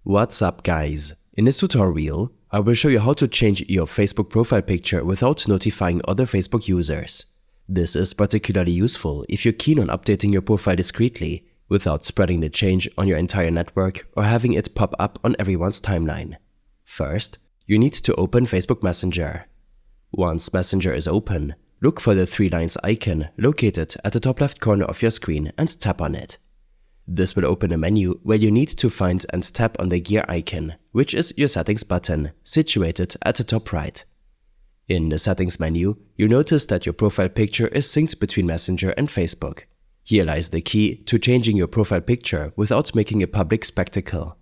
What's up guys? In this tutorial, I will show you how to change your Facebook profile picture without notifying other Facebook users. This is particularly useful if you're keen on updating your profile discreetly without spreading the change on your entire network or having it pop up on everyone's timeline. First, you need to open Facebook Messenger. Once Messenger is open, look for the three lines icon located at the top left corner of your screen and tap on it. This will open a menu where you need to find and tap on the gear icon, which is your settings button, situated at the top right. In the settings menu, you'll notice that your profile picture is synced between Messenger and Facebook. Here lies the key to changing your profile picture without making a public spectacle.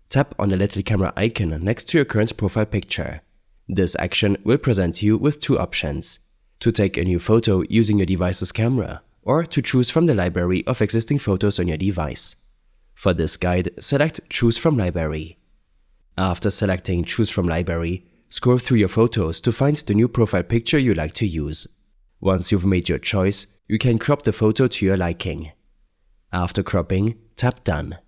Tap on the little camera icon next to your current profile picture. This action will present you with two options: to take a new photo using your device's camera, or to choose from the library of existing photos on your device. For this guide, select Choose from Library. After selecting Choose from Library, scroll through your photos to find the new profile picture you like to use. Once you've made your choice, you can crop the photo to your liking. After cropping, tap Done.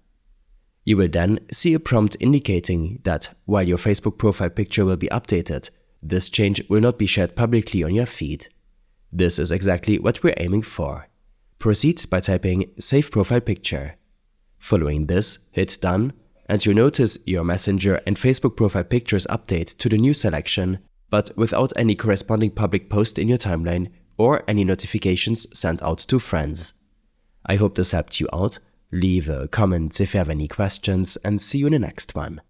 You will then see a prompt indicating that while your Facebook profile picture will be updated, this change will not be shared publicly on your feed. This is exactly what we're aiming for. Proceed by typing Save Profile Picture. Following this, hit Done, and you'll notice your Messenger and Facebook profile pictures update to the new selection, but without any corresponding public post in your timeline or any notifications sent out to friends. I hope this helped you out. Leave a comment if you have any questions, and see you in the next one.